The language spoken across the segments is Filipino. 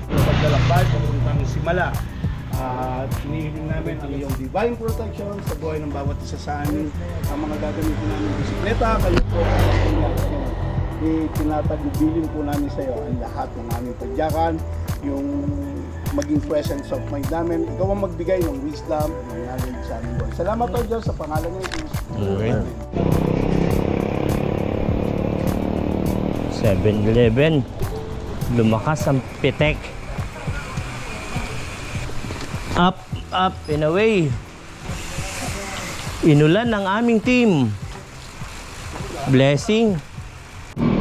paglalakbay papuntang Simala. At hinihiling namin ang iyong divine protection sa buhay ng bawat isa sa amin. Ang mga gagamitin namin bisikleta, kayo po tinatagubilin po namin sa iyo ang lahat ng aming padyakan, yung maging presence of mind namin. Ikaw ang magbigay ng wisdom, ng knowledge sa aming buhay. Salamat po Diyos sa pangalan ng Jesus. Amen. 7-Eleven, lumakas ang pitek. Up, up, and away. Inulan ng aming team. Blessing.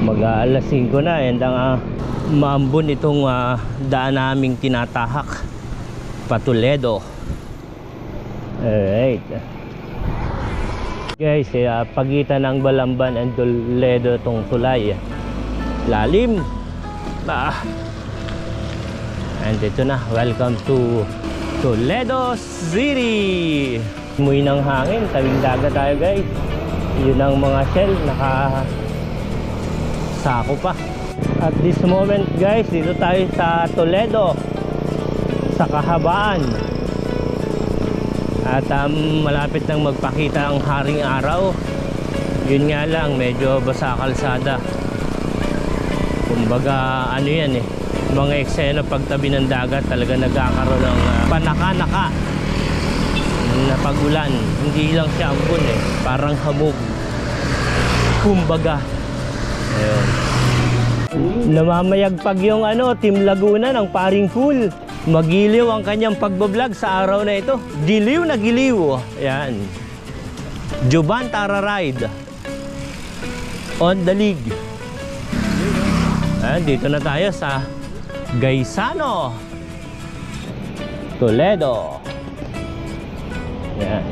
Mag-aalas 5 na and ang maambon itong daan naming tinatahak pa Toledo. Alright guys, pagitan ng Balamban and Toledo itong tulay. Lalim. And ito na, welcome to Toledo City. Umuwi ng hangin, tabing dagat tayo guys. Yun ang mga shell, sako pa. At this moment guys, dito tayo sa Toledo, sa kahabaan. At malapit nang magpakita ang haring araw. Yun nga lang, medyo basa kalsada. Kumbaga ano yan mga eksena pagtabi ng dagat, talaga nagkakaroon ng panaka-naka na pag-ulan. Hindi lang siya ambon parang hamog. Kumbaga ayun. Namamayagpag yung Team Laguna ng paring pool. Magiliw ang kanyang pagbablog sa araw na ito. Giliw na giliw. Ayan. Juban Tara Ride on the league. Ayan, dito na tayo sa Gaisano, Toledo. Ayan.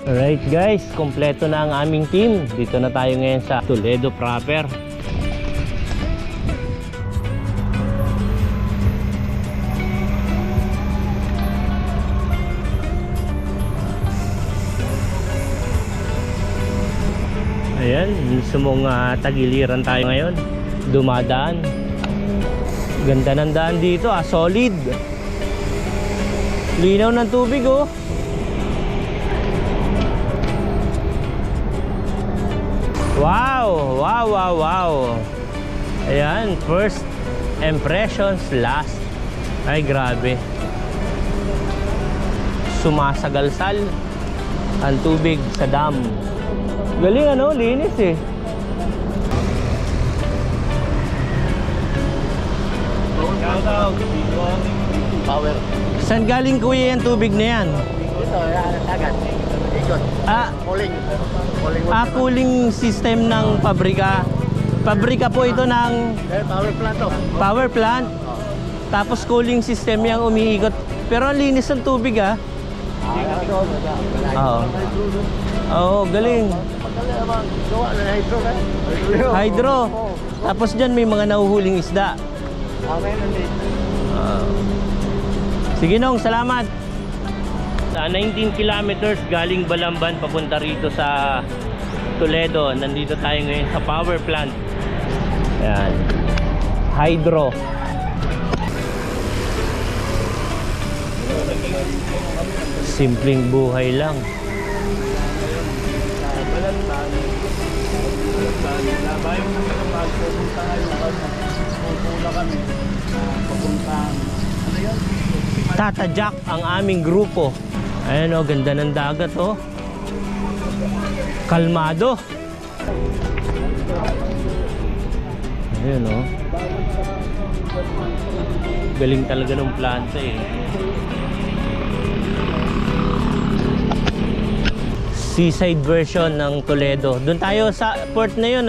Alright guys, kompleto na ang aming team. Dito na tayo ngayon sa Toledo proper. Ayan, mismong tagiliran tayo ngayon. Dumadaan. Ganda ng daan dito, solid. Linaw ng tubig Wow, wow, wow, wow. Ayan, first impressions last. Ay, grabe. Sumasagalsal ang tubig sa dam. Galing linis Power. Saan galing kuya yung tubig na yan? Ito, dagat. Cooling system ng pabrika. Pabrika po ito ng Power plant to. power plant. Tapos cooling system yung umiikot. Pero ang linis ng tubig Oo. Oo, galing. Hydro. Tapos dyan may mga nahuhuling isda. Sige Nong, salamat. 19 kilometers galing Balamban papunta rito sa Toledo. Nandito tayo ngayon sa power plant. Ayan. Hydro. Simpleng buhay lang. Tatadyak ang aming grupo. Ayan ganda ng dagat Kalmado. Ayan galing talaga ng planta Seaside version ng Toledo. Doon tayo sa port na yun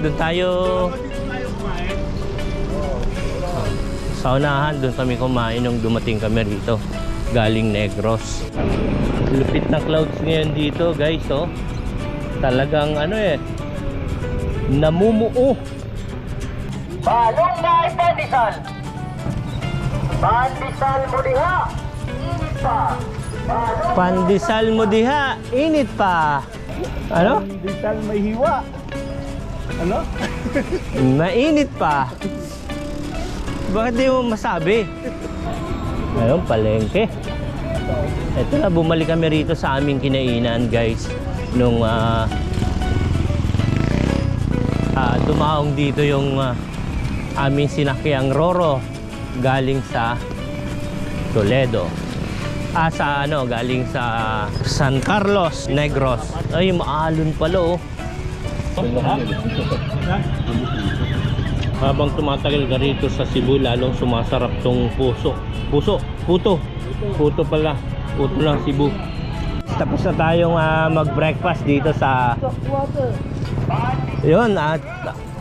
Doon tayo sa unahan, doon kami kumain nung dumating kami rito galing Negros. Lupit na clouds ngayon dito guys talagang namumuo. Balong na Pandesal. Pandesal mo diha. Init pa. Pandesal mo diha, init pa. Ano? Pandesal may hiwa. Ano? Mainit pa. Bakit di mo masabi? Ayun, palengke. Ito na, bumalik kami rito sa aming kinainan, guys. Nung dumaong dito yung aming sinakyang Roro galing sa Toledo. Galing sa San Carlos Negros. Ay, maalon pala, oh. Habang tumatagal ka rito sa Cebu, lalong sumasarap tong puto pala, puto ng Cebu. Tapos na tayong mag-breakfast dito sa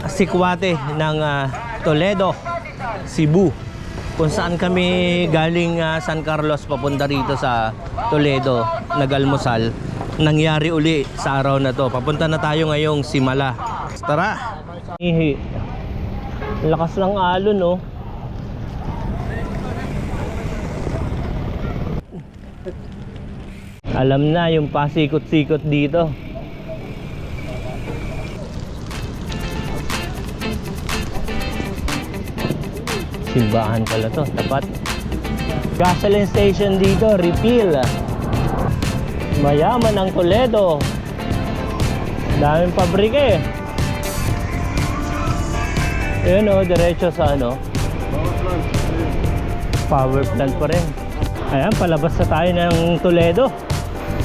Sikwate ng Toledo, Cebu, kung saan kami galing San Carlos papunta rito sa Toledo, nag-almusal. Nangyari uli sa araw na to. Papunta na tayo ngayong Simala. Tara. Ihi. Lakas ng alon, oh. Alam na yung pasikot-sikot dito. Simbahan pala to, tapat. Gasoline station dito, refill. Mayaman ang Toledo. Daming pabrika eh. Ayun, oh, diretso sa power plant pa rin. Ayan, palabas na tayo ng Toledo.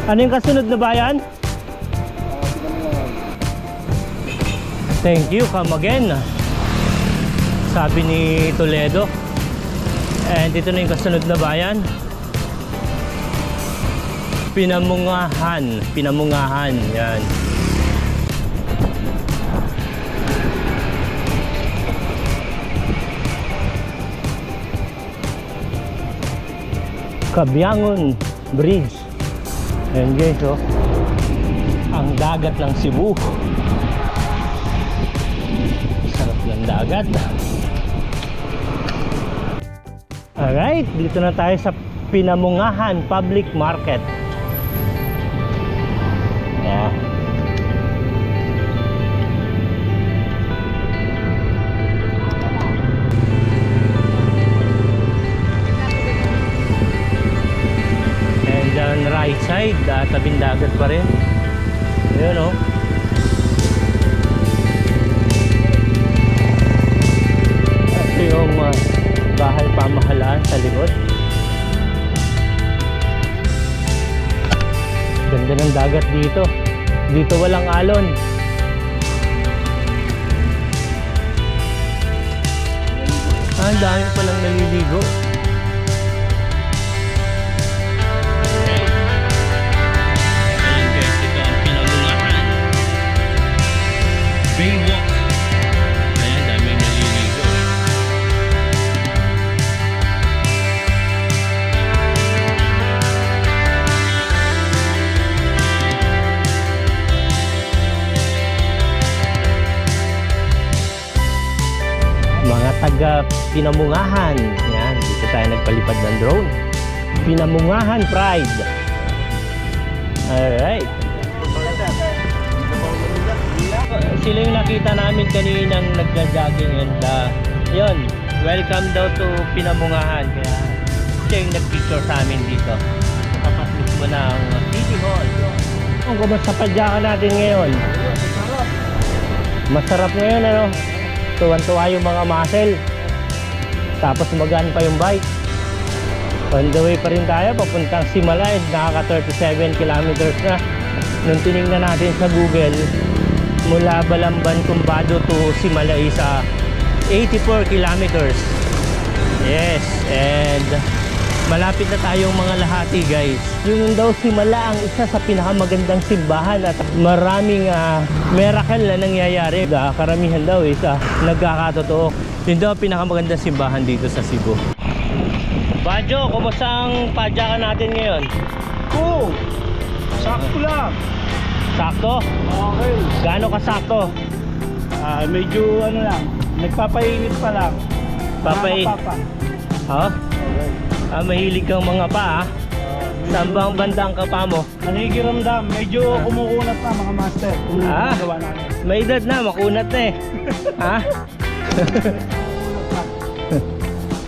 Ano yung kasunod na bayan? Thank you, come again, sabi ni Toledo. And dito na yung kasunod na bayan, Pinamungahan. Yan. Cabyangon Bridge. Ayan, guys, oh. Ang dagat ng Cebu. Sarap ng dagat. Alright, dito na tayo sa Pinamungahan Public Market. Yeah. And on the right side, tabing dagat pa rin. Ayun, oh. Ito yung bahay pamahalaan sa likod. Ganda ng dagat dito. Dito walang alon. Ang dami palang naliligo. Ayun, guys, ito ang Pinamungahan Baywalk. Ayan, daming naliligo. Mga taga Pinamungahan. Yan, dito tayo nagpalipad ng drone. Pinamungahan Pride. Alright. Sila yung nakita namin kaninang nagja-jogging and yun, welcome daw to Pinamungahan. Kaya siya yung nag-picture sa amin dito. Tapas mismo ng City Hall. Kung kumusta padyakan natin ngayon? Masarap ngayon, ano? Tuwan-tuwa yung mga muscle. Tapos magaan pa yung bike. On the way pa rin tayo papuntang Simala. Nakaka 37 kilometers na. Nung tinignan natin sa Google, mula Balamban, Tumbado to Simala is 84 kilometers. Yes, and malapit na tayong mga lahati, guys. Yung daw Simala ang isa sa pinakamagandang simbahan at maraming miracle na nangyayari. Karamihan daw is nagkakatotoo. Yun daw pinakamagandang simbahan dito sa Cebu. Badjo, kumusta ang padyakan natin ngayon? Oh! Sakto lang. Sakto? Okay. Gaano kasakto? Medyo lang. Nagpapainit pa lang. Papa. Papa. Ha? Okay. Mahilig kang mga pa, Saan bang bandang kapa mo? Nanigiramdam, medyo kumukunat na mga master. Ah. Gawa namin. May edad na, makunat na eh. Ha?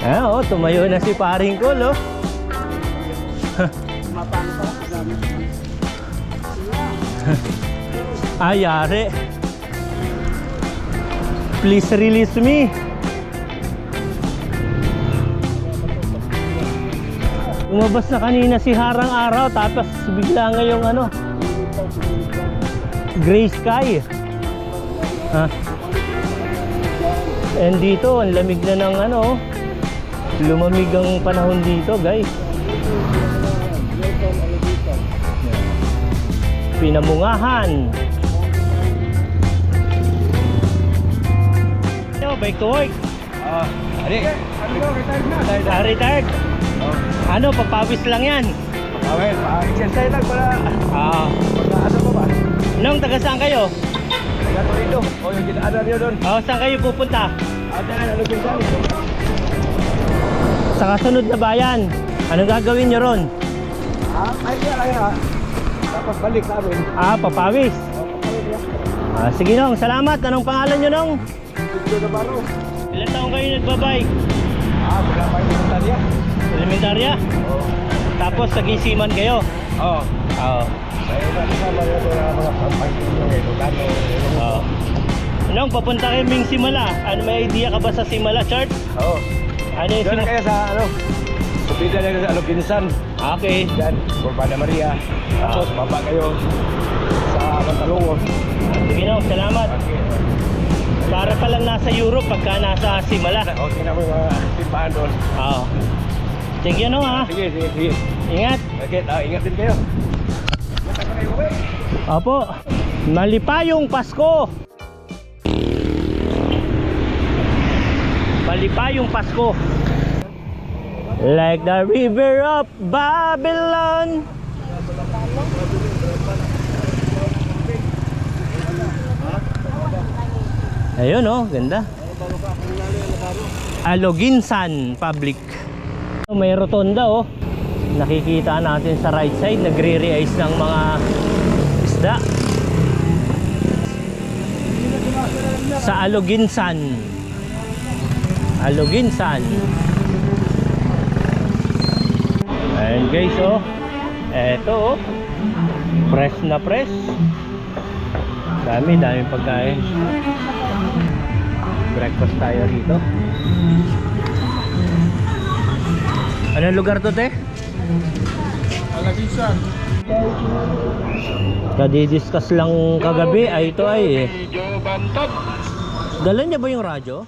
Ah, oh, tumayo na si paring ko, lo. Mapano pa lang namin. Ay, yari. Please release me. Lumabas na kanina si Harang Araw, tapos bigla ngayong ano, gray sky. Ha? And dito, ang lamig na ng ano, lumamig ang panahon dito, guys. Pinamungahan. Yo, back to work. Retired. Ano, pagpawis lang yan. Okay, pa-exercise lang pala. Pagkaasa mo ba? Nung, taga saan kayo? Gato rito. O yung ginaan niyo doon. Saan kayo pupunta? Ano pinsan? Sa kasunod na bayan. Anong gagawin nyo ron? Ay, kaya. Tapos balik namin. Papawis. Sige Nong, salamat. Anong pangalan nyo Nong? Dito na baro. Ilan taong kayo nagbabike? Wala pa yung Italia. Elementarya? Oo. Tapos nag-isiman kayo? Oo. Oo. May iba kasama nyo doon ang mga pagpagpagpag ng Ilocano. Oo. Nong, papunta kayo Ming Simala. Ano, may idea ka ba sa Simala Church? Oo. Ano yung Doon na kayo sa ano? Kupida na sa Pinsan. Okay. Yan, Corpada Maria. Tapos baba kayo sa Mantalungon. Sige Nong, salamat. Para pa lang nasa Europe pagka nasa Simala. Okay na mo yung mga timpahan doon. Oo. Sige Nong ha. Sige, sige, sige. Ingat. Okay, ingat din kayo. Opo. Malipayong Pasko. Malipayong Pasko. Like the river of Babylon. Ayun oh, ganda. Aloginsan Public. May rotonda oh. Nakikita natin sa right side, nagre-re-ice ng mga isda. Sa Aloginsan. Aloginsan. Ayan guys oh. Eto oh. Fresh na fresh. Dami pagkain. Breakfast tayo rito. Anong lugar to te? Alagisan. Kadi-discuss lang kagabi ay ito ay dala niya ba yung radyo?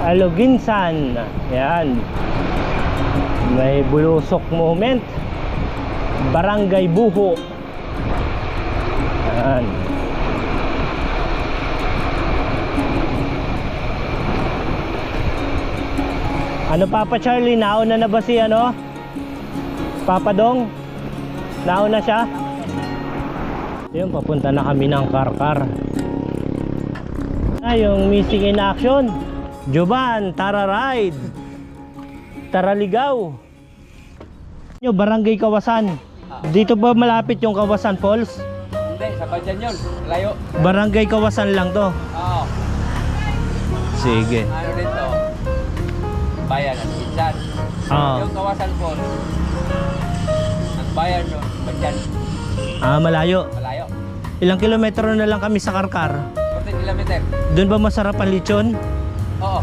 Aloginsan. Yan. May bulusok moment. Barangay Buho. Yan. Ano Papa Charlie, nauna na ba si ano? Papa Dong? Nauna siya? Yun, papunta na kami ng Karkar. Yung missing in action. Joban, tara ride. Tara ligaw. Yung Barangay Kawasan. Dito ba malapit yung Kawasan Falls? Hindi, sa Badyan yun. Layo. Barangay Kawasan lang to. Oo. Sige. Ano dito? Bayan at Pinsan. Oo. Yung Kawasan po. Ang bayan yun. Badyan. Malayo. Malayo. Ilang kilometro na lang kami sa Karkar. 40 kilometer. Doon ba masarap ang lechon? Oo.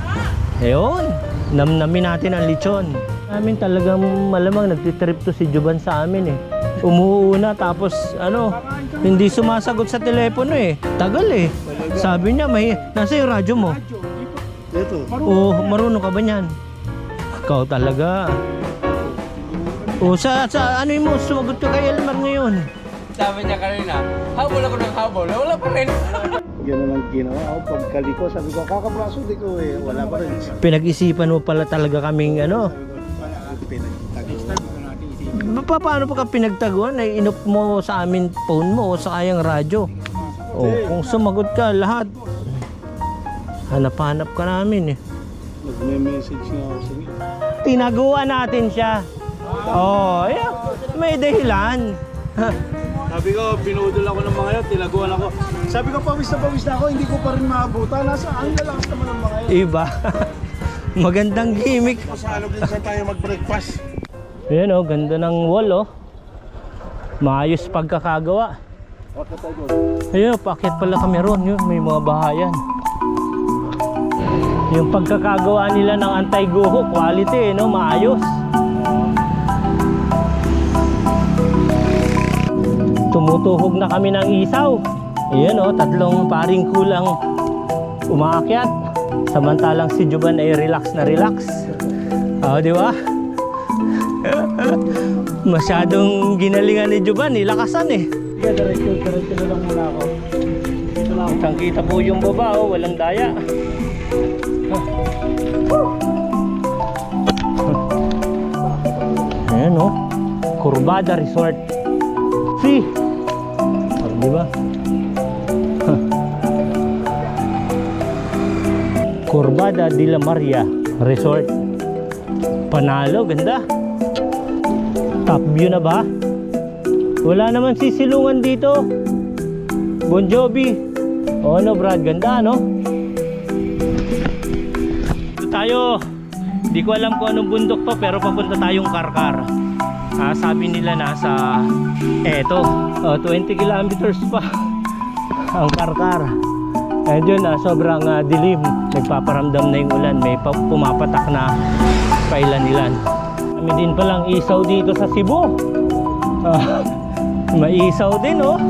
Ayun. Namnamin natin ang lechon. Amin talagang malamang nagtitrip to si Joban sa amin eh. Umuuna tapos ano, hindi sumasagot sa telepono eh. Tagal eh. Sabi niya, nasa yung radyo mo? Dito. Oh, marunong ka ba niyan? Ikaw talaga. Oh, sa ano mo, sumagot ka kay Elmar ngayon. Sabi niya kanina, habol ako ng habol. Wala pa rin. Yan naman ginawa ako. Pagkali ko, sabi ko, kakabraso di ko eh. Wala pa rin. Pinag-isipan mo pala talaga kaming ano. Paano pa ka pinagtaguan? Ay inop mo sa amin phone mo o sa kayang radyo? Oh, kung sumagot ka, lahat. Hanap-hanap ka namin eh. Nagme-message nga ako sa inyo. Tinaguan natin siya. Oh, yeah. May dahilan. Sabi ko, binudol ako ng mga yun, tilaguan ako. Sabi ko, pawis na ako, hindi ko pa rin maabutan. Nasa ang lalakas naman ng mga yun. Iba. Magandang gimmick. Masalog din saan tayo mag-breakfast. Ayan oh, ganda ng wall oh. Maayos pagkakagawa. Wala tayo. Ayun, paakyat pala kami ron. Yun, may mga bahayan. Yung pagkakagawa nila ng anti-guho, quality, no? Maayos. Tumutuhog na kami ng isaw. Ayan oh, 3 paring kulang umaakyat. Samantalang si Juban ay relax na relax. Oh, di ba? Masyadong ginalingan ni Juban, nilakasan eh. Sige, diretso na lang muna ako. Dito na ako. Kitang-kita po yung baba, oh, walang daya. Ayan oh, Curbada Resort. See? Oh, di ba? Curbada de la Maria Resort. Panalo, ganda. Top view na ba? Wala naman sisilungan dito. Bon Jovi. O ano Brad, ganda no? Dito tayo. Di ko alam kung anong bundok to, pero papunta tayong Karkar. Sabi nila nasa eto, 20 kilometers pa ang Karkar. And yun, sobrang dilim. Nagpaparamdam na yung ulan. May pumapatak na pailan-ilan. Kami din palang isaw dito sa Cebu. Maisaw din oh.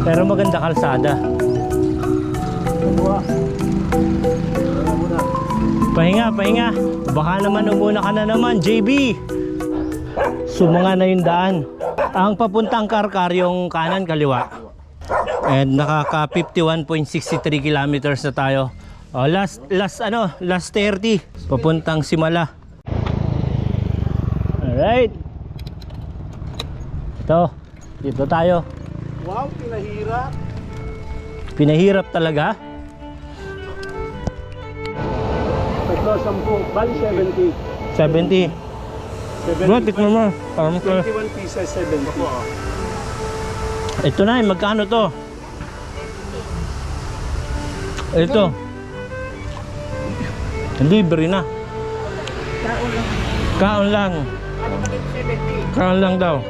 Pero maganda kalsada. Pahinga, pahinga. Baka naman umuna ka na naman, JB. Sumanga na yung daan. Ang papuntang Karkar yung kanan kaliwa. And nakaka 51.63 kilometers na tayo. Oh, last 30 papuntang Simala. Alright. Dito tayo. Wow, pinahirap. Pinahirap talaga. 10, bali 70. 70. Bro, tikman mo. 21 pieces, 70. Ito na, magkano to? Ito. Libre na. Kaon lang. Kaon lang daw.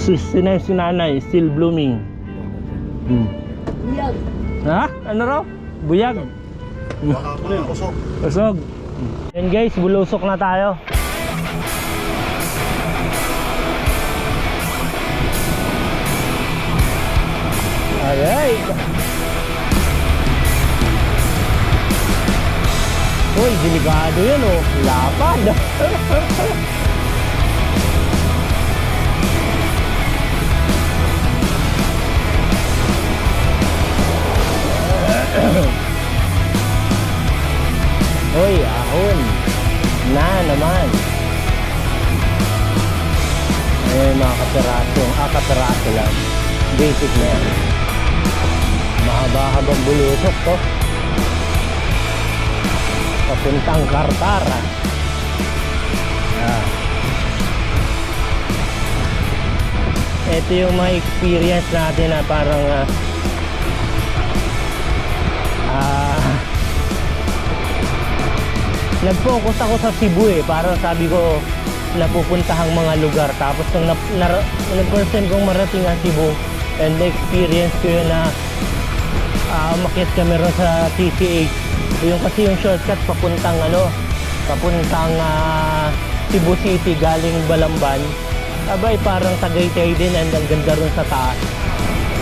Sinay si nanay, still blooming. Buyag. Ha? Ano raw? Buyag. Usog. Yan guys, bulusok na tayo. Alright. Uy, delikado yan oh. Lapad. Uy, ahon. Na naman. Mga kapiraso. Kapiraso lang. Basic na yan. Mahaba-habang bulusok to. Papuntang Karkara. Ito yung mga experience natin na parang nag-focus ako sa Cebu eh. Parang sabi ko napupuntahang mga lugar. Tapos nung first time kong marating ang Cebu and na-experience ko yun na umakyat kami ron sa TCH. Yung kasi yung shortcut papuntang Cebu City galing Balamban. Abay parang Tagaytay din and ang ganda ron sa taas.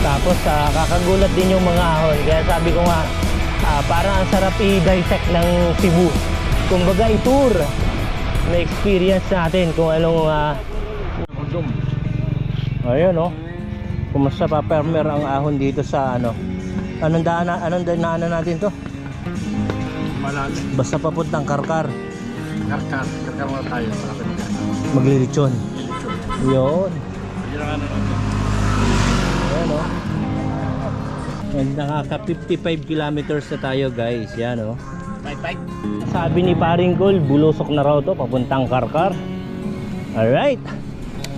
Tapos kakagulat din yung mga ahon. Kaya sabi ko nga parang ang sarap i-dissect ng Cebu. Kumbaga i-tour na experience natin kung anong ayun oh. Kumusta pa permer ang ahon dito sa anong daanan natin to? Malalim. Basta papuntang Karkar. Karkar muna tayo. Maglilitsyon. Yun. Ayan o. And nakaka 55 kilometers na tayo guys. Yan o. Sabi ni Paring Col, bulusok na raw to papuntang Karkar. Alright.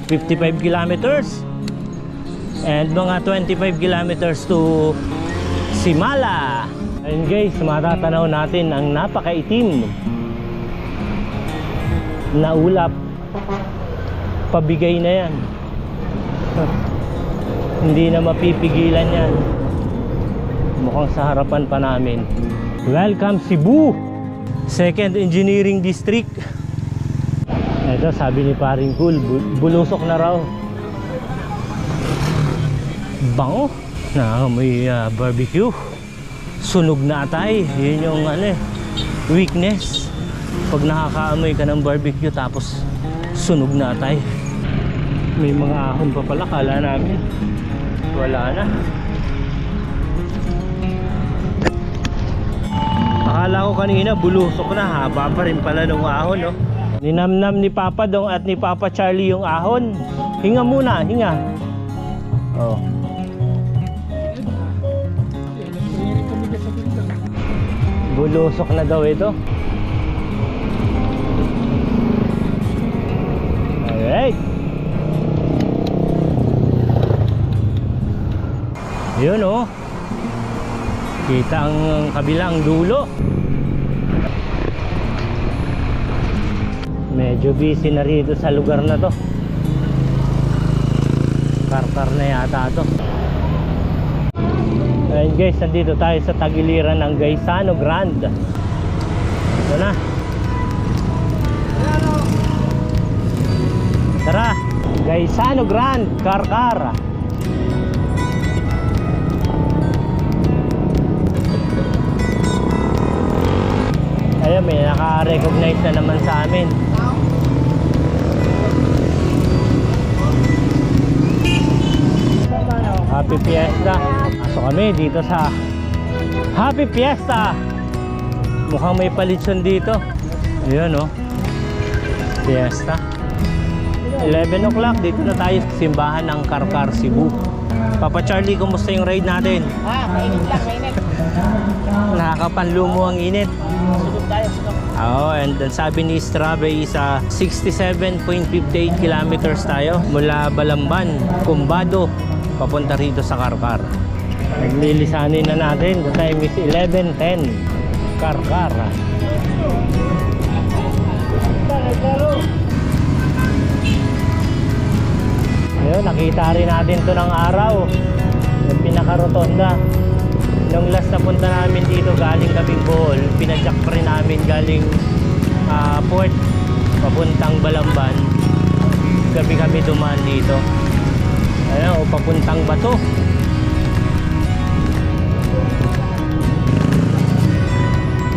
55 kilometers. And mga 25 kilometers to Simala. And guys, matatanaw natin ang napakaitim na ulap. Pabigay na yan. Hindi na mapipigilan yan. Mukhang sa harapan pa namin. Welcome Cebu, 2nd Engineering District. Ito sabi ni Paring Cool, bulusok na raw. Bango na may barbecue. Sunog na atay. Yun yung weakness. Pag nakakaamoy ka ng barbecue tapos sunog na atay. May mga ahon pa pala, kala namin wala na. Akala ko kanina bulusok na, haba pa rin pala ng ahon, no? Ninamnam ni Papa Dong at ni Papa Charlie yung ahon. Hinga muna, hinga. Oh. Bulusok na daw ito. Alright. Yun oh. Kita ang kabilang dulo. Medyo busy na rito sa lugar na to. Karkar na yata to. Ayun guys, nandito tayo sa tagiliran ng Gaisano Grande. Ito na. Tara, Gaisano Grande, Karkar. Ayun, may naka-recognize na naman sa amin. Happy Fiesta. So kami dito sa Happy Fiesta. Mukhang may palitson dito. Ayun oh. Fiesta. 11 o'clock dito na tayo sa simbahan ng Karkar, Cebu. Papa Charlie, kumusta yung ride natin? Mainit lang, mainit. Nakakapanlumo ang init. Sugod tayo, sugod. And then sabi ni Strabay sa 67.58 kilometers tayo mula Balamban, Kumbado, papunta rito sa Karkar. Naglilisanin na natin. The time is 11:10. Karkar. Ayun, nakita rin natin to ng araw. Yung pinaka-rotonda. Nung last na punta namin dito galing kaming Bohol, pinadyak pa rin namin galing port papuntang Balamban. Gabi kami dumaan dito. Ayun, o papuntang Bato.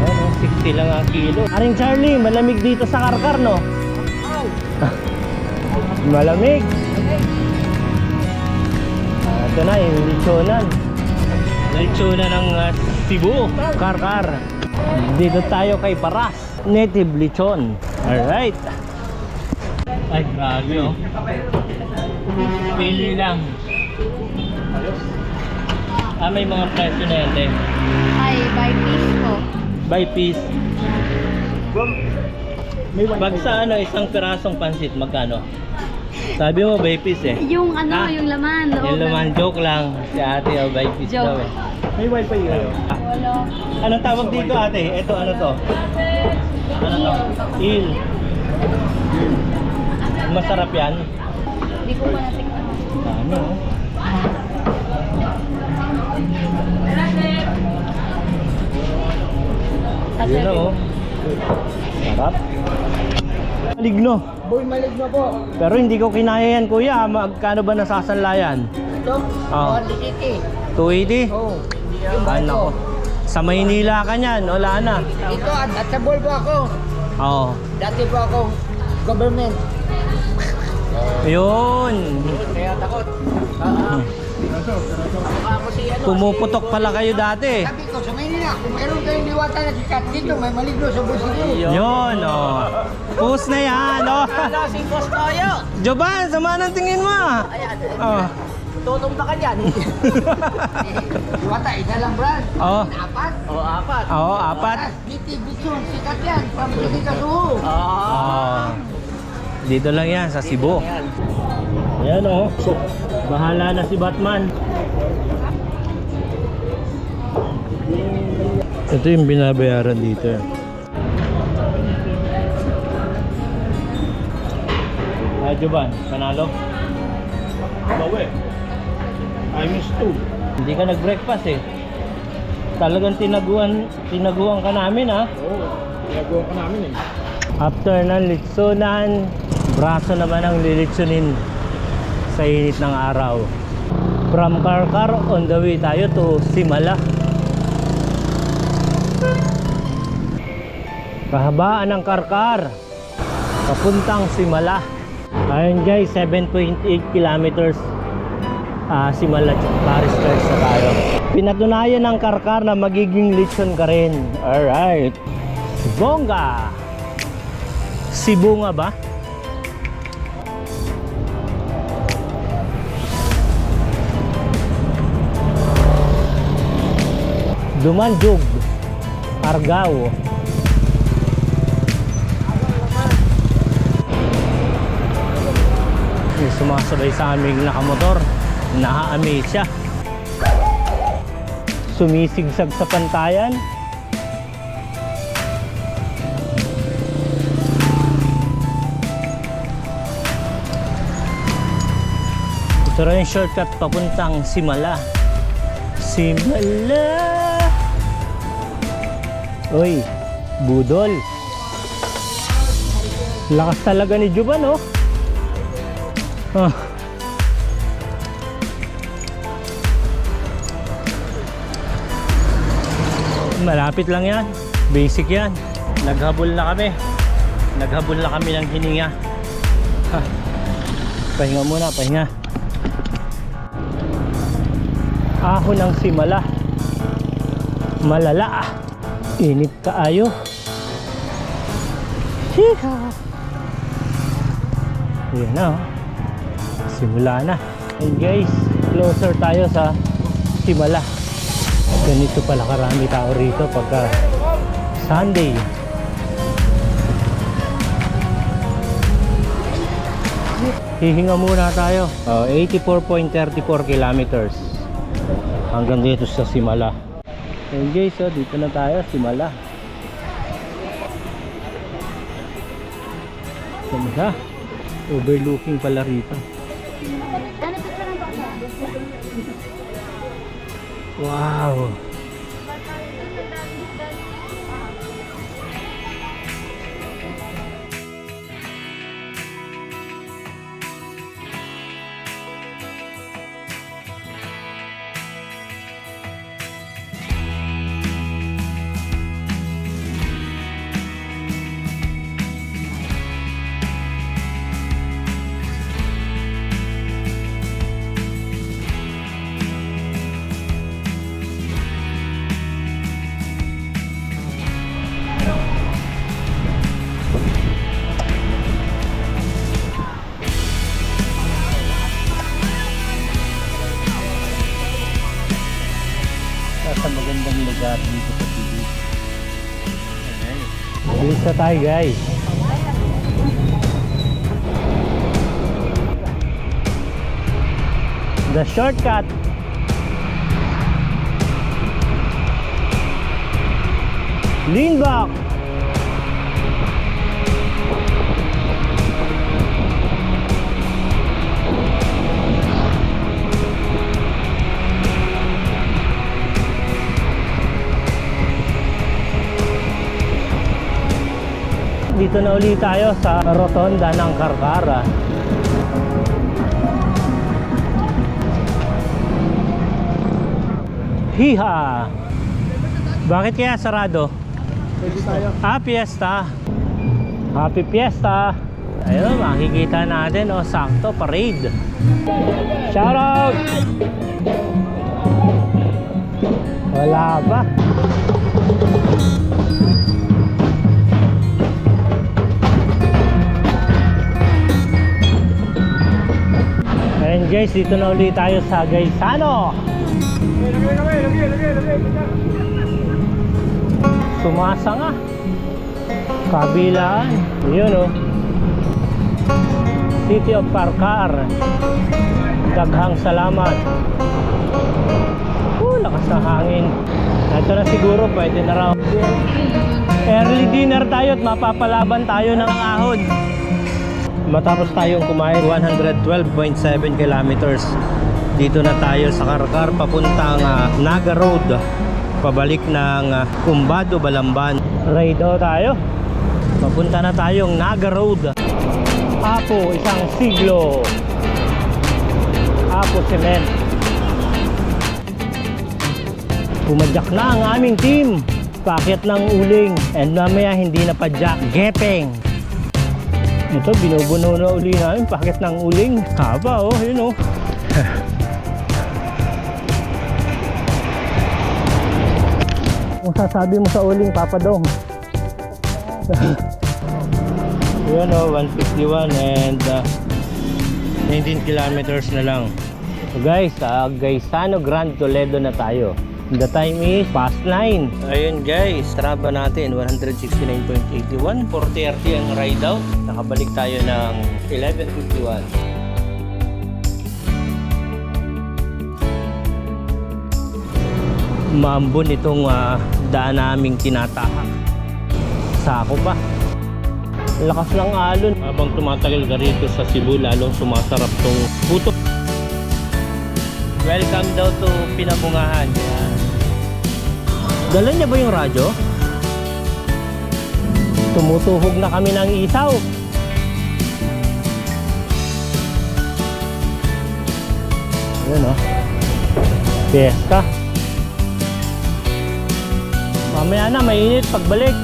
Ayun, 60 lang ang kilo. Aring Charlie, malamig dito sa Karkar, no? Malamig. Ito na, yung lechonan. Lechonan ng Cebu, Karkar. Dito tayo kay Paras, native lechon. Alright. Ay, grabe oh. Pili lang. May mga presyo na yan, eh. Ay, by piece po. By piece. Pag sa isang pirasong pansit, magkano? Sabi mo by piece eh. Yung yung laman. Yung laman, joke lang. Si ate, by piece Joke. daw eh. May wifi kayo? Wala. Anong tawag dito ate? Ito, ano to? Ano to? Il. Masarap yan? Hindi ko pa natikman. Ano? Yun na oh. Sarap. Maligno. Boy, maligno po. Pero hindi ko kinaya yan kuya. Magkano ba nasasanlayan? Ito, Oh. 180. 280? Oo. Ano ko? Sa Maynila ka niyan, wala na. Ito, at sa ball po ako. Oo. Dati po ako, government. Yun. Kaya takot. Ako si ano. Pumuputok pala kayo dati. Sabi ko, sa Maynila, kung mayroon kayong liwatan na sikat dito, may maligno sa Busigi. Yun, oh. Post na yan, oh. Lasing boss tayo. Joban, sama ng tingin mo. Ayan. Oh. Tutumba ka dyan. Iwata, isa lang, Brad. Oo. Apat. O, apat. Oo, apat. Native Vision, sikat yan. From Bigikasu. Dito lang yan, sa Cebu. Ayan o. Bahala na si Batman. Ito yung binabayaran dito. Joban, panalo? Bawi. I miss two. Hindi ka nag-breakfast eh. Talagang tinaguan ka namin ha. Oo, ginagawa ka namin eh. After ng litsunan, braso naman ang lilitsunin sa init ng araw. From Karkar, on the way tayo to Simala. Kahabaan ng Karkar, papuntang Simala. Ayun guys, 7.8 kilometers. Simala Paris Church na tayo. Pinatunayan ng Karkar na magiging litson ka rin. Alright. Bongga! Cebu nga ba? Dumanjog, Argao. Yung sumasabay sa aming nakamotor, naa-amaze siya. Sumisigsag sa pantayan. Ito rin yung shortcut papuntang Simala. Simala! Uy, budol. Lakas talaga ni Juban, oh. Malapit lang yan. Basic yan. Naghabol na kami. Naghabol na kami ng hininga. Pahinga muna, pahinga. Ahon ng Simala. Malala. Init kaayo. Hiha. Yan na, oh. Simula na. And guys, closer tayo sa Simala. Ganito pala karami tao rito pagka Sunday. Hihinga muna tayo. 84.34 kilometers hanggang dito sa Simala. And guys, dito na tayo, Simala. Ganda. Overlooking pala rito. Wow. Sa magandang lugar dito sa Cebu. Bisa tayo guys. The shortcut. Lean back. Dito na ulit tayo sa rotonda ng Karkara. Hiha! Bakit kaya sarado? Pwede tayo. Fiesta! Happy Fiesta! Ayun, makikita natin, sakto, parade. Shout out! Wala pa. Ayan Ayan guys, dito na ulit tayo sa Gaisano. Sumasa nga. Kabilaan. Yun oh. City of Parcar. Daghang salamat. Lakas ng hangin. Ito na siguro, pwede na raw. Early dinner tayo at mapapalaban tayo ng ahon. Matapos tayong kumain 112.7 kilometers. Dito na tayo sa Karkar papuntang Naga Road. Pabalik ng Kumbado, Balamban. Ride out tayo. Papunta na tayong Naga Road. Apo, isang siglo. Apo Cement. Pumadyak na ang aming team. Pakyat ng uling. And mamaya hindi na padyak. Gepeng. Ito, binubuno na uli namin. Pakyat ng uling. Haba oh, yun oh. Kung sasabi mo sa uling, Papa Dong. Yun oh, 151 and 19 kilometers na lang. So guys, Gaisano Grand Toledo na tayo. The time is past 9. Ayun guys, Strava natin 169.81, 4:30 ang ride out. Nakabalik tayo ng 11:51. Maambon itong daan naming tinatahak. Sako pa. Lakas ng alon. Habang tumatagal ka rito sa Cebu, lalong sumasarap tong puto. Welcome daw to Pinabungahan. Yan. Dala niya ba yung radyo? Tumutuhog na kami ng isaw. Ayan o. Fiesta. Mamaya na, mainit pagbalik.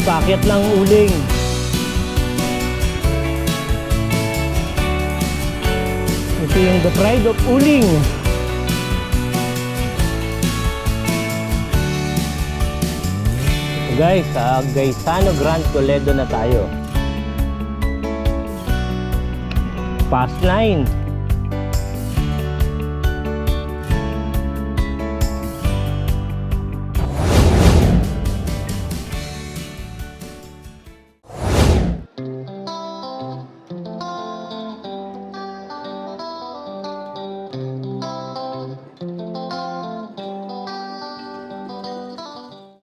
Pakyat ng uling. Ito yung The Pride of Uling. Guys, sa Gaisano Grand Toledo na tayo. Past 9.